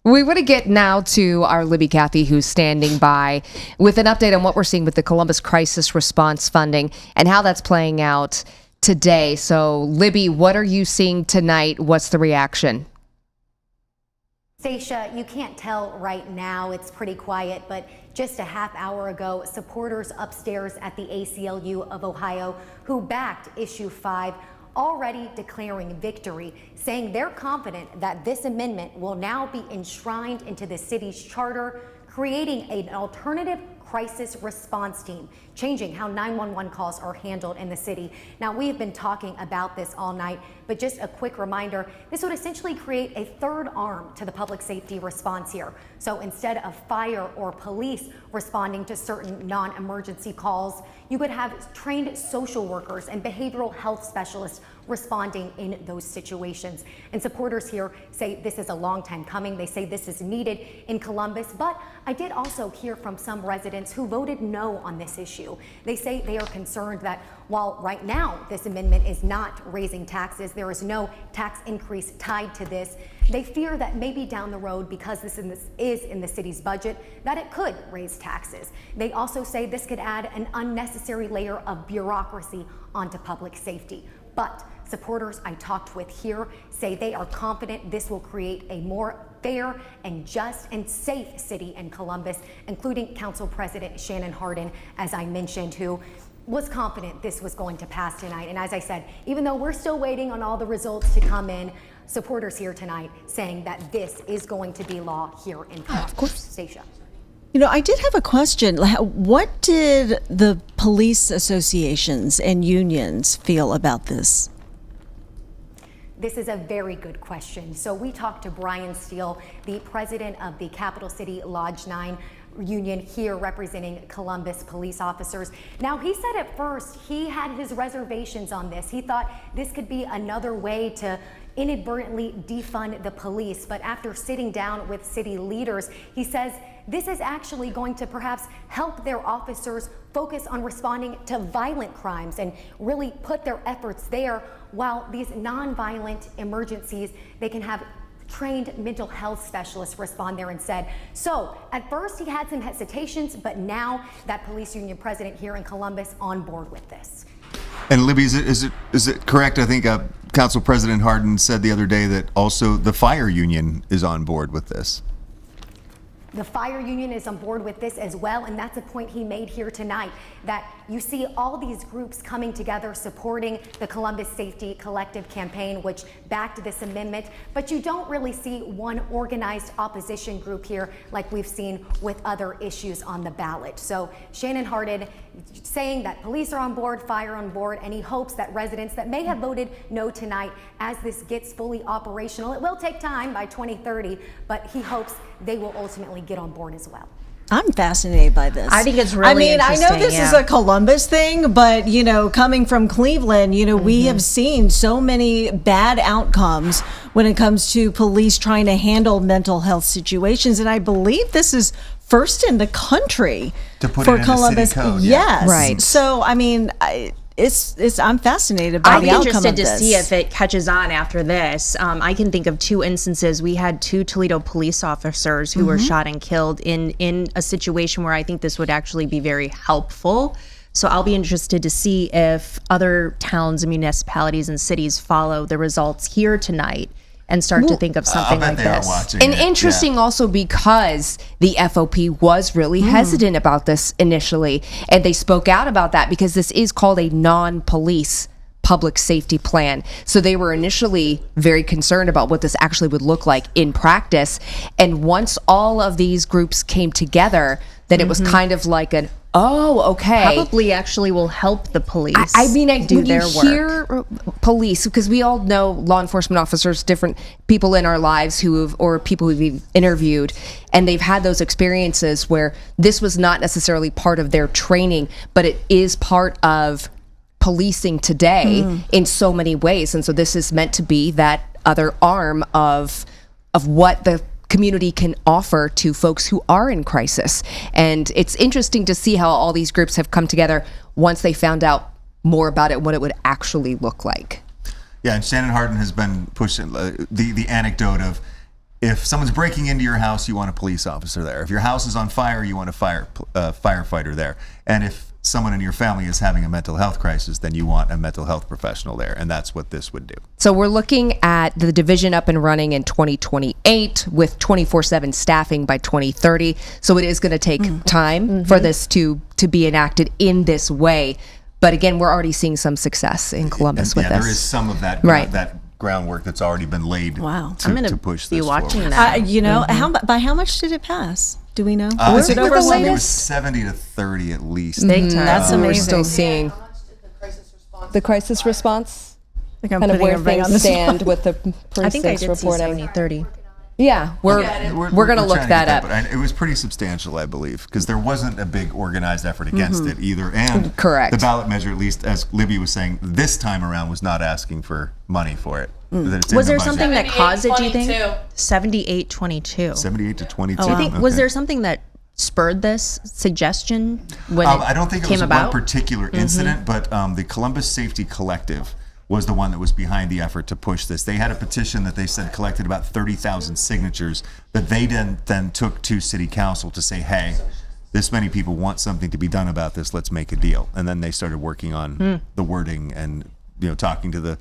We want to get now to our Libby Cathy, who's standing by with an update on what we're seeing with the Columbus Crisis Response Funding and how that's playing out today. So, Libby, what are you seeing tonight? What's the reaction? Stacia, you can't tell right now. It's pretty quiet, but just a half hour ago, supporters upstairs at the ACLU of Ohio who backed Issue 5 already declaring victory, saying they're confident that this amendment will now be enshrined into the city's charter, creating an alternative crisis response team, changing how 911 calls are handled in the city. Now, we've been talking about this all night, but just a quick reminder, this would essentially create a third arm to the public safety response here. So instead of fire or police responding to certain non-emergency calls, you would have trained social workers and behavioral health specialists responding in those situations. And supporters here say this is a long time coming. They say this is needed in Columbus, but I did also hear from some residents who voted no on this issue. They say they are concerned that while right now this amendment is not raising taxes, there is no tax increase tied to this, they fear that maybe down the road, because this is in the city's budget, that it could raise taxes. They also say this could add an unnecessary layer of bureaucracy onto public safety. But supporters I talked with here say they are confident this will create a more fair and just and safe city in Columbus, including Council President Shannon Hardin, as I mentioned, who was confident this was going to pass tonight. And as I said, even though we're still waiting on all the results to come in, supporters here tonight saying that this is going to be law here in Columbus. Of course. Stacia. You know, I did have a question. What did the police associations and unions feel about this? This is a very good question. So we talked to Brian Steele, the president of the Capital City Lodge 9 union here representing Columbus police officers. Now, he said at first he had his reservations on this. He thought this could be another way to inadvertently defund the police. But after sitting down with city leaders, he says this is actually going to perhaps help their officers focus on responding to violent crimes and really put their efforts there, while these non-violent emergencies, they can have trained mental health specialists respond there instead. So at first he had some hesitations, but now that police union president here in Columbus on board with this. And Libby, is it correct? I think Council President Hardin said the other day that also the fire union is on board with this. The fire union is on board with this as well, and that's a point he made here tonight, that you see all these groups coming together supporting the Columbus Safety Collective campaign, which backed this amendment, but you don't really see one organized opposition group here like we've seen with other issues on the ballot. So Shannon Hardin saying that police are on board, fire on board, and he hopes that residents that may have voted no tonight, as this gets fully operational, it will take time by 2030, but he hopes they will ultimately get on board as well. I'm fascinated by this. I think it's really interesting. I know this is a Columbus thing, but, you know, coming from Cleveland, you know, we have seen so many bad outcomes when it comes to police trying to handle mental health situations. And I believe this is first in the country to put for it in Columbus. The city code, yes. Right. So, I mean, I'm fascinated by the outcome of this. I'm interested to see if it catches on after this. I can think of two instances. We had two Toledo police officers who were shot and killed in a situation where I think this would actually be very helpful. So I'll be interested to see if other towns and municipalities and cities follow the results here tonight and start to think of something like this. And interesting also because the FOP was really hesitant about this initially, and they spoke out about that because this is called a non-police public safety plan. So they were initially very concerned about what this actually would look like in practice. And once all of these groups came together, then it was kind of like an, oh, okay. Probably actually will help the police. I mean, do their work. Hear police, because we all know law enforcement officers, different people in our lives or people who we've interviewed, and they've had those experiences where this was not necessarily part of their training, but it is part of policing today in so many ways. And so this is meant to be that other arm of what the community can offer to folks who are in crisis. And it's interesting to see how all these groups have come together once they found out more about it, what it would actually look like. Yeah, and Shannon Hardin has been pushing the anecdote of if someone's breaking into your house, you want a police officer there. If your house is on fire, you want a firefighter there. And if someone in your family is having a mental health crisis, then you want a mental health professional there. And that's what this would do. So we're looking at the division up and running in 2028 with 24/7 staffing by 2030. So it is going to take time for this to be enacted in this way. But again, we're already seeing some success in Columbus with this. There is some of that, Right. that groundwork that's already been laid Wow. I'm going to to push be this watching forward. that. You know, by how much did it pass? Do we know? I Was think it it over was, 100? it was 70 to 30 at least. Big time. That's We're amazing. still seeing the crisis response, I think I'm kind of putting where everybody on things the stand spot. with the I think I precincts did see reporting. 70-30. Yeah, we're going to look trying that get up. But it was pretty substantial, I believe, because there wasn't a big organized effort against it either. And Correct. the ballot measure, at least as Libby was saying, this time around was not asking for money for it. That it's in Was the there budget. something that caused it, do you think? 78-22. 78-22. 78 to 22? Do you think, Okay. was there something that spurred this suggestion when I don't think it came was about? one particular incident, but the Columbus Safety Collective was the one that was behind the effort to push this. They had a petition that they said collected about 30,000 signatures that they then took to City Council to say, hey, this many people want something to be done about this. Let's make a deal. And then they started working on the wording and talking to the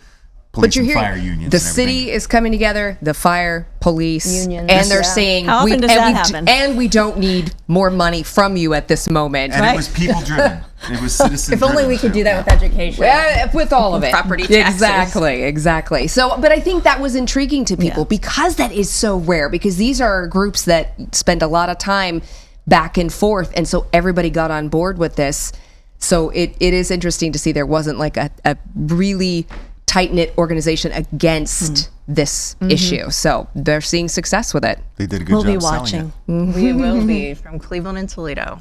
police But you're and hearing fire unions. the and everything. city is coming together, the fire, police, Unions. and they're Yeah. saying, How often does that happen? and we don't need more money from you at this moment. And Right. it was people driven. It was citizen If only we could do that with education. With all of it. Property taxes. Exactly. So, but I think that was intriguing to people because that is so rare, because these are groups that spend a lot of time back and forth. And so everybody got on board with this. So it is interesting to see there wasn't like a really tight-knit organization against this issue. So they're seeing success with it. They did a good We'll job be selling watching. it. We will be from Cleveland and Toledo.